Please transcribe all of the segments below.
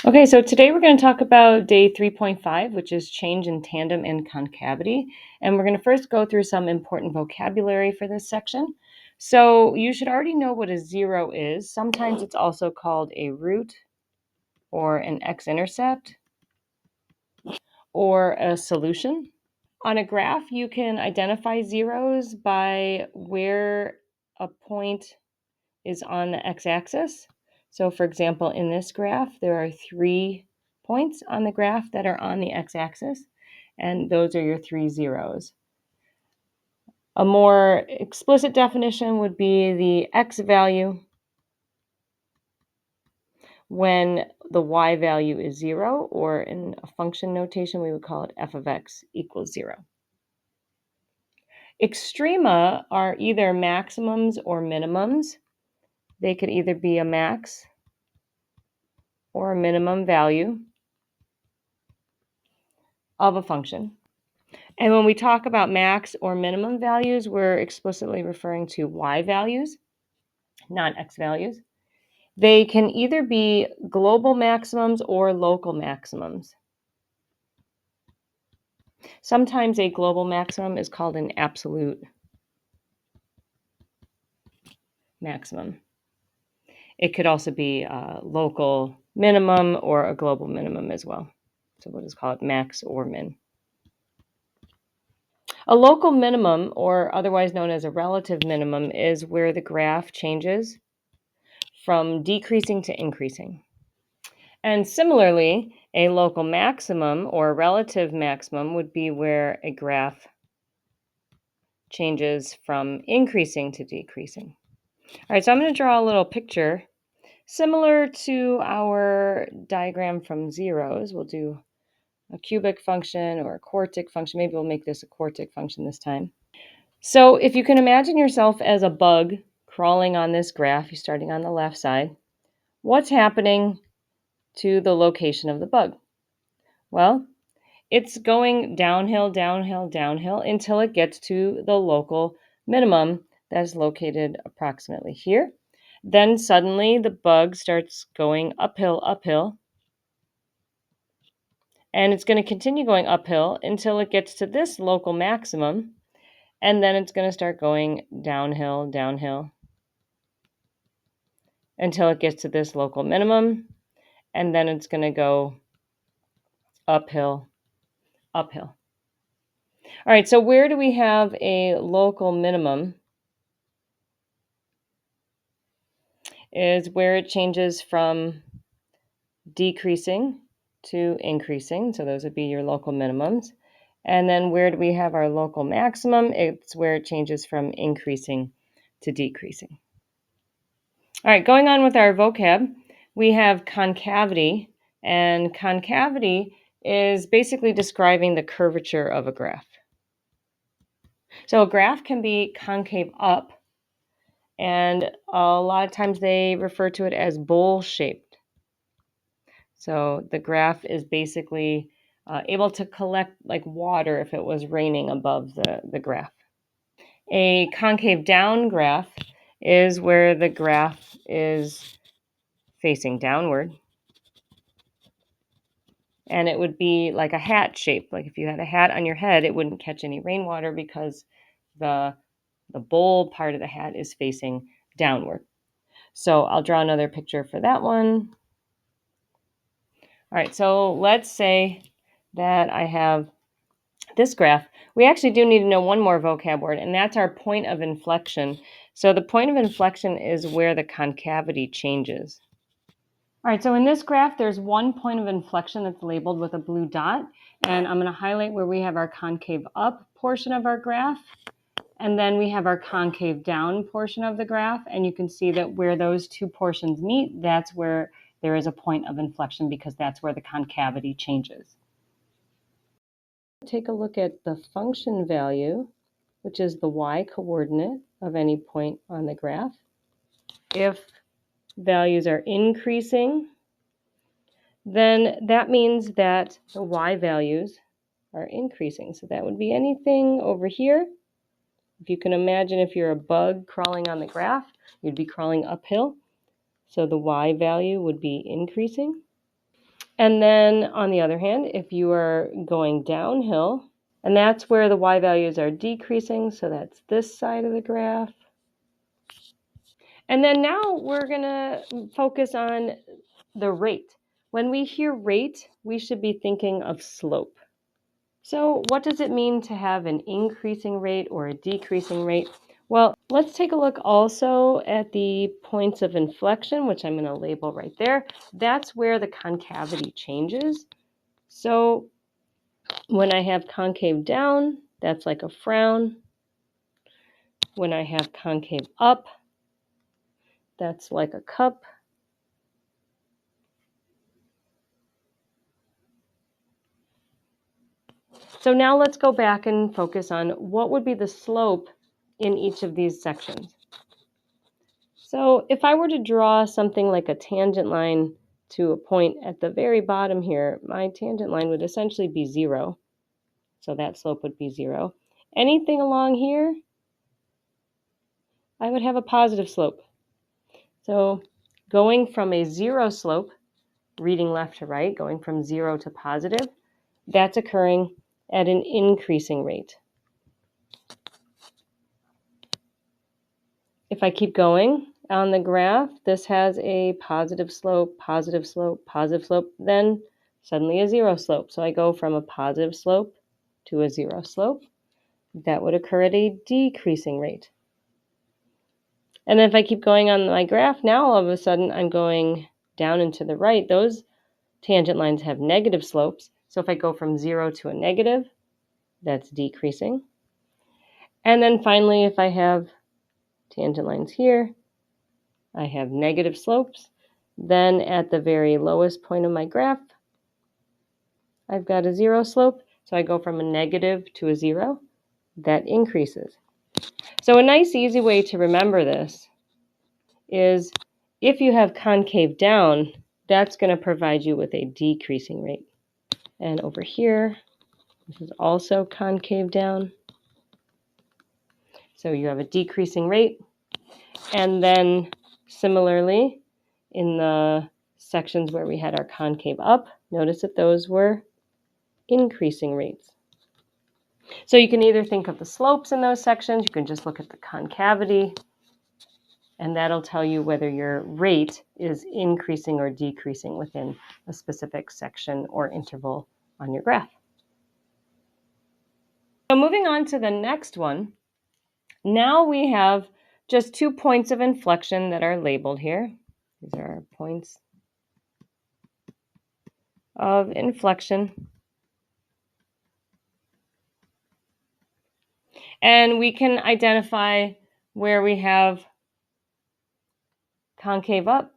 Okay, so today we're going to talk about day 3.5, which is change in tandem and concavity. And we're going to first go through some important vocabulary for this section. So you should already know what a zero is. Sometimes it's also called a root or an x-intercept or a solution. On a graph, you can identify zeros by where a point is on the x-axis. So for example, in this graph, there are 3 points on the graph that are on the x-axis, and those are your 3 zeros. A more explicit definition would be the x value when the y value is 0, or in a function notation, we would call it f of x equals 0. Extrema are either maximums or minimums. They could either be a max or a minimum value of a function. And when we talk about max or minimum values, we're explicitly referring to y values, not x values. They can either be global maximums or local maximums. Sometimes a global maximum is called an absolute maximum. It could also be a local minimum or a global minimum as well. So we'll just call it max or min. A local minimum, or otherwise known as a relative minimum, is where the graph changes from decreasing to increasing. And similarly, a local maximum or relative maximum would be where a graph changes from increasing to decreasing. All right, so I'm going to draw a little picture similar to our diagram from zeros. We'll do a cubic function or a quartic function. Maybe we'll make this a quartic function this time. So if you can imagine yourself as a bug crawling on this graph, you're starting on the left side, what's happening to the location of the bug? Well, it's going downhill, downhill, downhill until it gets to the local minimum that's located approximately here. Then suddenly the bug starts going uphill, uphill, and it's going to continue going uphill until it gets to this local maximum, and then it's going to start going downhill, downhill, until it gets to this local minimum, and then it's going to go uphill, uphill. All right, so where do we have a local minimum? Is where it changes from decreasing to increasing. So those would be your local minimums. And then where do we have our local maximum? It's where it changes from increasing to decreasing. All right, going on with our vocab, we have concavity. And concavity is basically describing the curvature of a graph. So a graph can be concave up, and a lot of times they refer to it as bowl-shaped. So the graph is basically able to collect like water if it was raining above the graph. A concave down graph is where the graph is facing downward. And it would be like a hat shape. Like if you had a hat on your head, it wouldn't catch any rainwater because the bowl part of the hat is facing downward. So I'll draw another picture for that one. All right, so let's say that I have this graph. We actually do need to know one more vocab word, and that's our point of inflection. So the point of inflection is where the concavity changes. All right, so in this graph, there's one point of inflection that's labeled with a blue dot, and I'm going to highlight where we have our concave up portion of our graph, and then we have our concave down portion of the graph, and you can see that where those two portions meet, that's where there is a point of inflection because that's where the concavity changes. Take a look at the function value, which is the y-coordinate of any point on the graph. If values are increasing, then that means that the y values are increasing. So that would be anything over here. If you can imagine if you're a bug crawling on the graph, you'd be crawling uphill. So the y value would be increasing. And then on the other hand, if you are going downhill, and that's where the y values are decreasing, so that's this side of the graph. And then now we're going to focus on the rate. When we hear rate, we should be thinking of slope. So what does it mean to have an increasing rate or a decreasing rate? Well, let's take a look also at the points of inflection, which I'm going to label right there. That's where the concavity changes. So when I have concave down, that's like a frown. When I have concave up, that's like a cup. So now let's go back and focus on what would be the slope in each of these sections. So if I were to draw something like a tangent line to a point at the very bottom here, my tangent line would essentially be 0. So that slope would be 0. Anything along here, I would have a positive slope. So going from a 0 slope, reading left to right, going from 0 to positive, that's occurring at an increasing rate. If I keep going on the graph, this has a positive slope, positive slope, positive slope, then suddenly a 0 slope. So I go from a positive slope to a 0 slope. That would occur at a decreasing rate. And then if I keep going on my graph, now all of a sudden I'm going down and to the right. Those tangent lines have negative slopes. So if I go from 0 to a negative, that's decreasing. And then finally, if I have tangent lines here, I have negative slopes. Then at the very lowest point of my graph, I've got a 0 slope. So I go from a negative to a 0. That increases. So a nice easy way to remember this is if you have concave down, that's going to provide you with a decreasing rate. And over here, this is also concave down. So you have a decreasing rate. And then similarly, in the sections where we had our concave up, notice that those were increasing rates. So you can either think of the slopes in those sections, you can just look at the concavity, and that'll tell you whether your rate is increasing or decreasing within a specific section or interval on your graph. So moving on to the next one, now we have just 2 points of inflection that are labeled here. These are our points of inflection. And we can identify where we have concave up,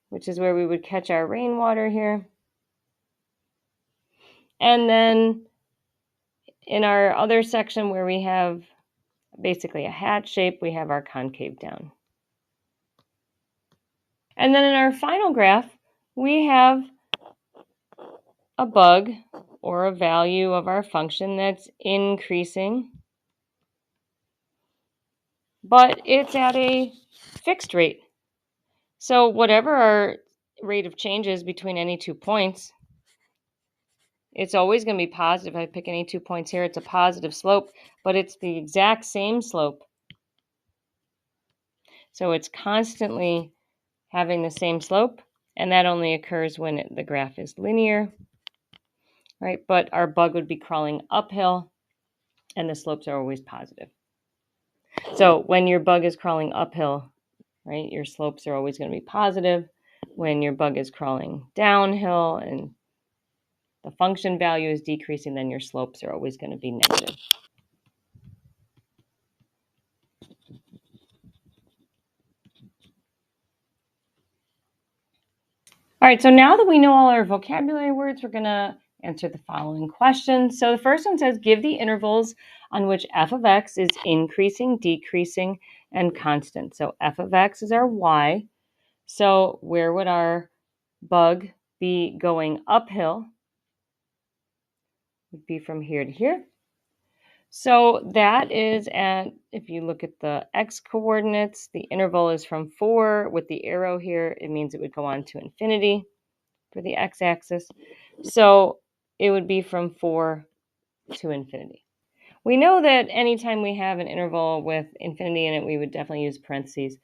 which is where we would catch our rainwater here. And then in our other section where we have basically a hat shape, we have our concave down. And then in our final graph, we have a bug or a value of our function that's increasing, but it's at a fixed rate. So whatever our rate of change is between any 2 points, it's always going to be positive. If I pick any 2 points here, it's a positive slope, but it's the exact same slope. So it's constantly having the same slope, and that only occurs when the graph is linear, right? But our bug would be crawling uphill, and the slopes are always positive. So when your bug is crawling uphill, right, your slopes are always going to be positive. When your bug is crawling downhill and the function value is decreasing, then your slopes are always going to be negative. All right, so now that we know all our vocabulary words, we're going to answer the following questions. So the first one says, give the intervals on which f of x is increasing, decreasing, and constant. So f of x is our y. So where would our bug be going uphill? Would be from here to here. So that is at, if you look at the x coordinates, the interval is from 4 with the arrow here. It means it would go on to infinity for the x-axis. So it would be from 4 to infinity. We know that anytime we have an interval with infinity in it, we would definitely use parentheses.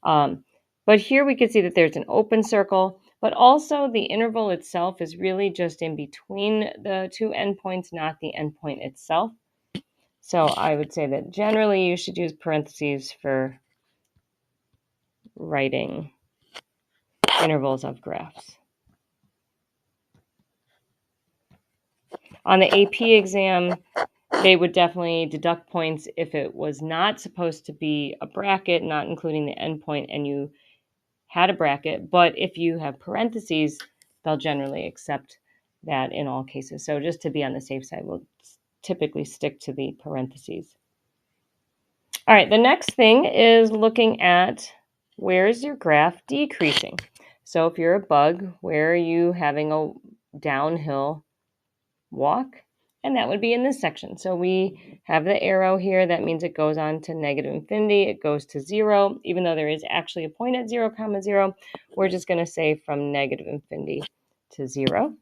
But here we can see that there's an open circle, but also the interval itself is really just in between the two endpoints, not the endpoint itself. So I would say that generally you should use parentheses for writing intervals of graphs. On the AP exam, they would definitely deduct points if it was not supposed to be a bracket, not including the endpoint, and you had a bracket. But if you have parentheses, they'll generally accept that in all cases. So just to be on the safe side, we'll typically stick to the parentheses. All right, the next thing is looking at where is your graph decreasing. So if you're a bug, where are you having a downhill walk? And that would be in this section. So we have the arrow here. That means it goes on to negative infinity. It goes to 0. Even though there is actually a point at 0, 0, we're just going to say from negative infinity to 0.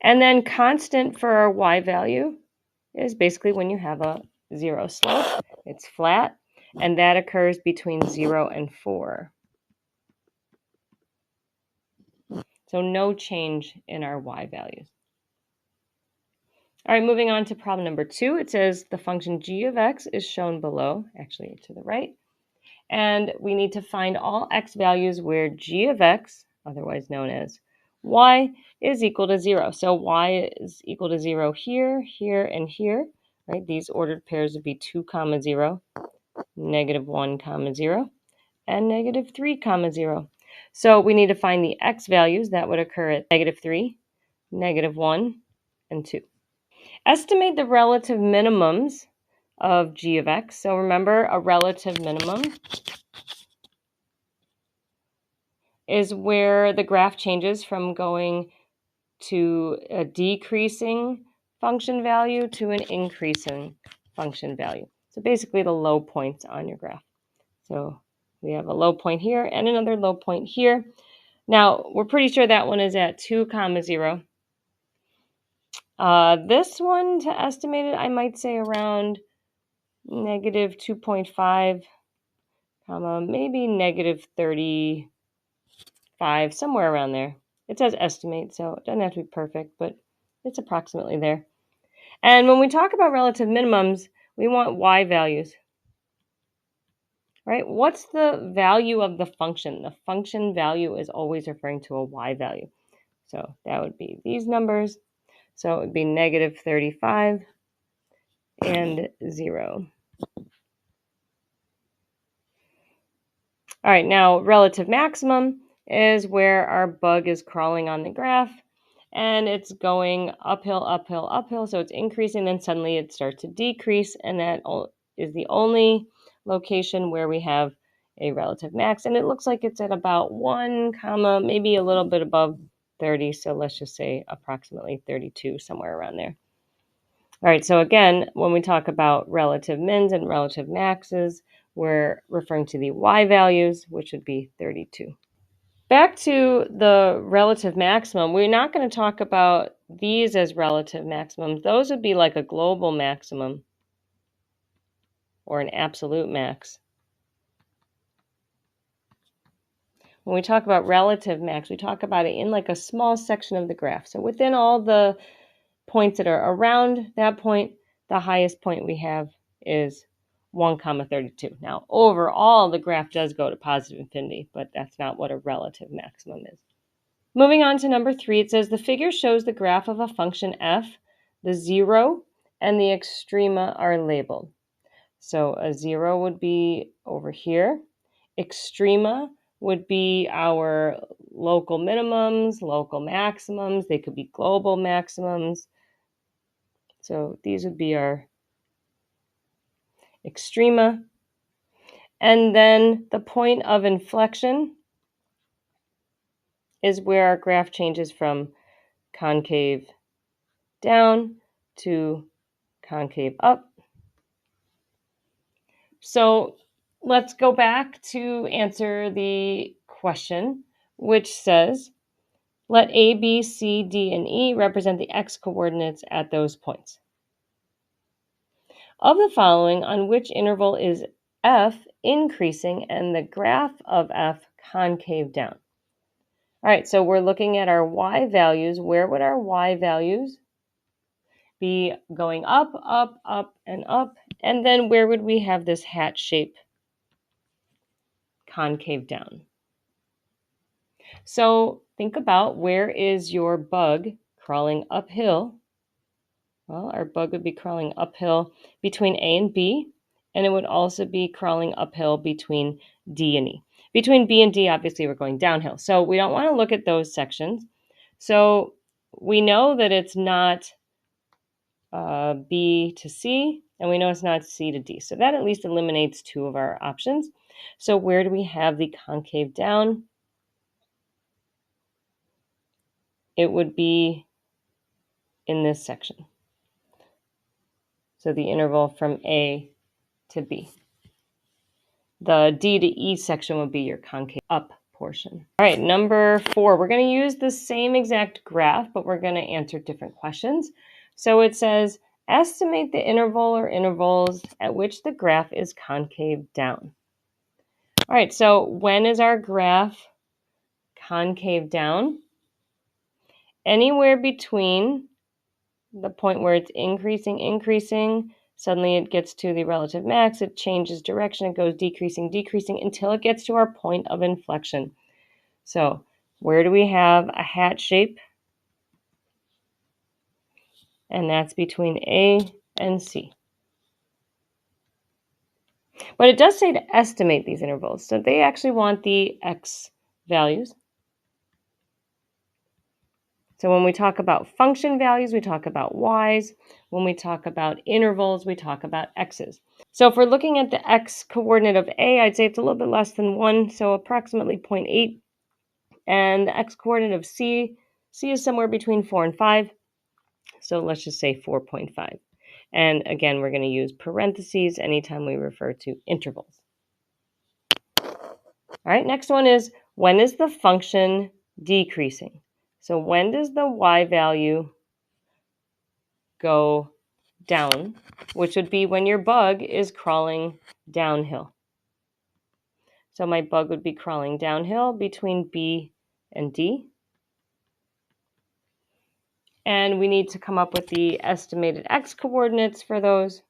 And then constant for our y value is basically when you have a 0 slope. It's flat, and that occurs between 0 and 4. So no change in our y values. All right, moving on to problem number 2. It says the function g of x is shown below, actually to the right. And we need to find all x values where g of x, otherwise known as y, is equal to 0. So y is equal to 0 here, here, and here. Right? These ordered pairs would be 2, 0, negative 1, 0, and negative 3, 0. So we need to find the x values that would occur at negative 3, negative 1, and 2. Estimate the relative minimums of g of x. So remember, a relative minimum is where the graph changes from going to a decreasing function value to an increasing function value. So basically the low points on your graph. So we have a low point here and another low point here. Now, we're pretty sure that one is at 2, 0. This one, to estimate it, I might say around negative 2.5, maybe negative 35, somewhere around there. It says estimate, so it doesn't have to be perfect, but it's approximately there. And when we talk about relative minimums, we want y values. Right? What's the value of the function? The function value is always referring to a y value. So that would be these numbers. So it would be negative 35 and 0. All right, now relative maximum is where our bug is crawling on the graph and it's going uphill, uphill, uphill. So it's increasing, then suddenly it starts to decrease, and that is the only location where we have a relative max. And it looks like it's at about 1, maybe a little bit above 30. So let's just say approximately 32, somewhere around there. All right, so again, when we talk about relative mins and relative maxes, we're referring to the y values, which would be 32. Back to the relative maximum, we're not going to talk about these as relative maximums. Those would be like a global maximum or an absolute max. When we talk about relative max, we talk about it in like a small section of the graph. So within all the points that are around that point, the highest point we have is 1, 32. Now, overall, the graph does go to positive infinity, but that's not what a relative maximum is. Moving on to number 3, it says the figure shows the graph of a function f. The 0 and the extrema are labeled. So a 0 would be over here. Extrema would be our local minimums, local maximums. They could be global maximums. So these would be our extrema. And then the point of inflection is where our graph changes from concave down to concave up. So let's go back to answer the question, which says, let A, B, C, D, and E represent the x coordinates at those points. Of the following, on which interval is f increasing and the graph of f concave down? All right, so we're looking at our y values. Where would our y values be going up, up, up, and up? And then where would we have this hat shape concave down? So think about, where is your bug crawling uphill? Well, our bug would be crawling uphill between A and B, and it would also be crawling uphill between D and E. Between B and D, obviously, we're going downhill. So we don't want to look at those sections. So we know that it's not B to C, and we know it's not C to D. So that at least eliminates two of our options. So where do we have the concave down? It would be in this section. So the interval from A to B. The D to E section would be your concave up portion. All right, number 4. We're going to use the same exact graph, but we're going to answer different questions. So it says, estimate the interval or intervals at which the graph is concave down. All right, so when is our graph concave down? Anywhere between the point where it's increasing, suddenly it gets to the relative max, it changes direction, it goes decreasing until it gets to our point of inflection. So where do we have a hat shape? And that's between A and C. But it does say to estimate these intervals. So they actually want the x values. So when we talk about function values, we talk about y's. When we talk about intervals, we talk about x's. So if we're looking at the x coordinate of A, I'd say it's a little bit less than 1, so approximately 0.8. And the x coordinate of C is somewhere between 4 and 5. So let's just say 4.5. And again, we're going to use parentheses anytime we refer to intervals. All right, next one is, when is the function decreasing? So when does the y value go down, which would be when your bug is crawling downhill. So my bug would be crawling downhill between B and D. And we need to come up with the estimated x coordinates for those.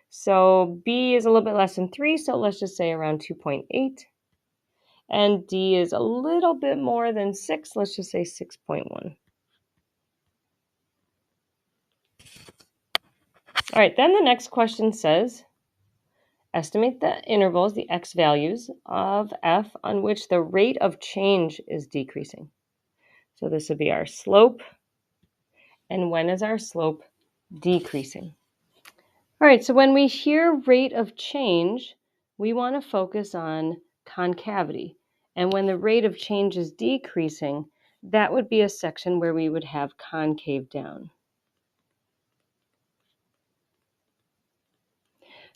So B is a little bit less than 3, so let's just say around 2.8. And D is a little bit more than 6, let's just say 6.1. All right, then the next question says, estimate the intervals, the x values of f on which the rate of change is decreasing. So this would be our slope. And when is our slope decreasing? All right, so when we hear rate of change, we want to focus on concavity. And when the rate of change is decreasing, that would be a section where we would have concave down.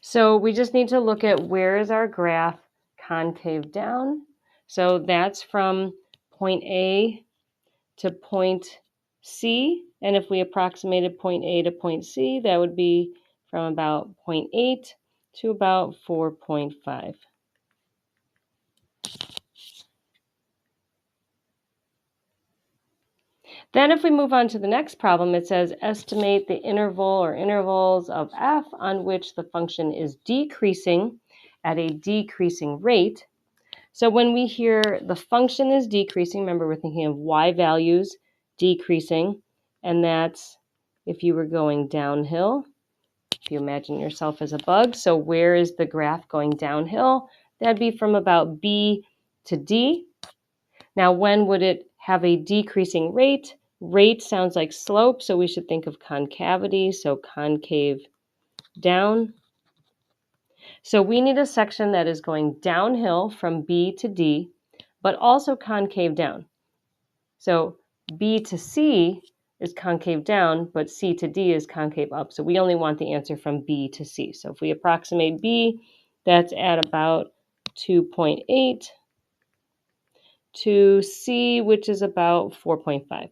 So we just need to look at, where is our graph concave down? So that's from point A to point C. And if we approximated point A to point C, that would be from about 0.8 to about 4.5. Then if we move on to the next problem, it says estimate the interval or intervals of f on which the function is decreasing at a decreasing rate. So when we hear the function is decreasing, remember we're thinking of y values decreasing, and that's if you were going downhill. If you imagine yourself as a bug, so where is the graph going downhill? That'd be from about B to D. Now, when would it have a decreasing rate? Rate sounds like slope, so we should think of concavity, so concave down. So we need a section that is going downhill from B to D, but also concave down. So B to C is concave down, but C to D is concave up. So we only want the answer from B to C. So if we approximate B, that's at about 2.8 to C, which is about 4.5.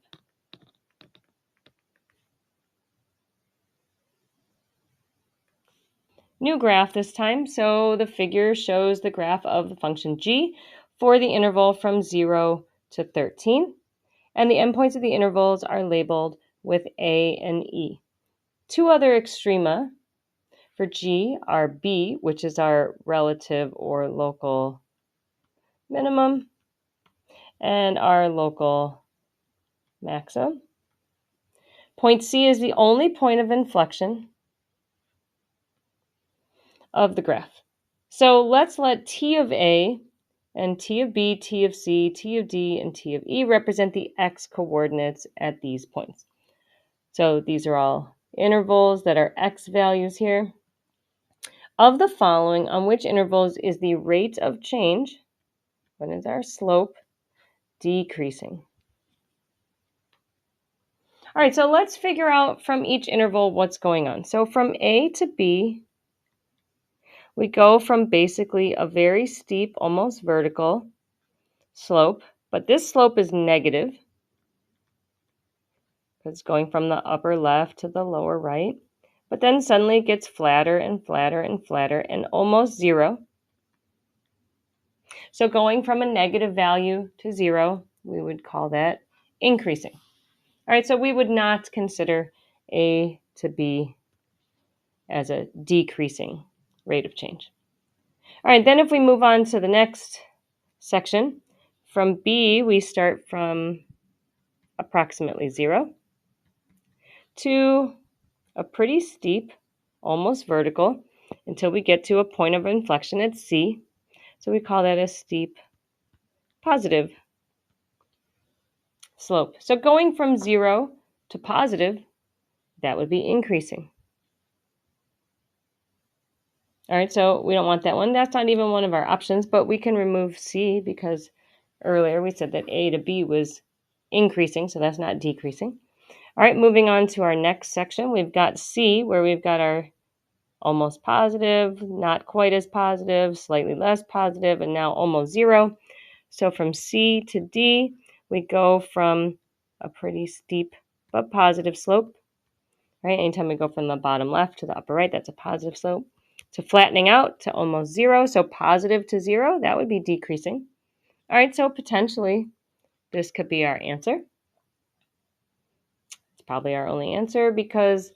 New graph this time. So the figure shows the graph of the function g for the interval from 0 to 13. And the endpoints of the intervals are labeled with A and E. Two other extrema for g are B, which is our relative or local minimum, and our local maximum. Point C is the only point of inflection of the graph. So let's let T of A and T of B, T of C, T of D, and T of E represent the x coordinates at these points. So these are all intervals that are x values here. Of the following, on which intervals is the rate of change, what is our slope, decreasing? All right, so let's figure out from each interval what's going on. So from A to B, we go from basically a very steep, almost vertical slope, but this slope is negative because it's going from the upper left to the lower right, but then suddenly it gets flatter and flatter and flatter and almost zero. So going from a negative value to zero, we would call that increasing. All right, so we would not consider A to B as a decreasing rate of change. All right, then if we move on to the next section, from B, we start from approximately 0 to a pretty steep, almost vertical, until we get to a point of inflection at C. So we call that a steep positive slope. So going from 0 to positive, that would be increasing. All right, so we don't want that one. That's not even one of our options, but we can remove C because earlier we said that A to B was increasing, so that's not decreasing. All right, moving on to our next section, we've got C, where we've got our almost positive, not quite as positive, slightly less positive, and now almost 0. So from C to D, we go from a pretty steep but positive slope, right? Anytime we go from the bottom left to the upper right, that's a positive slope, to flattening out to almost 0. So positive to 0, that would be decreasing. All right, so potentially this could be our answer. It's probably our only answer because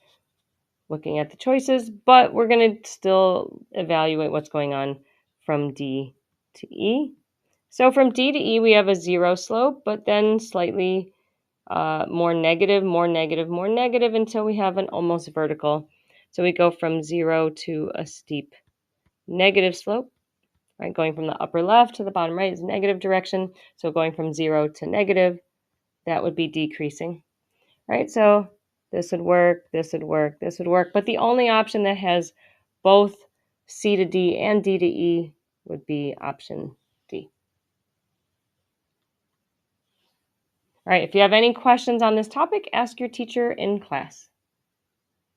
looking at the choices, but we're going to still evaluate what's going on from D to E. So from D to E, we have a 0 slope, but then slightly more negative, more negative, more negative until we have an almost vertical. So we go from 0 to a steep negative slope, right? Going from the upper left to the bottom right is negative direction. So going from 0 to negative, that would be decreasing, right? So this would work, this would work, this would work. But the only option that has both C to D and D to E would be option D. All right, if you have any questions on this topic, ask your teacher in class.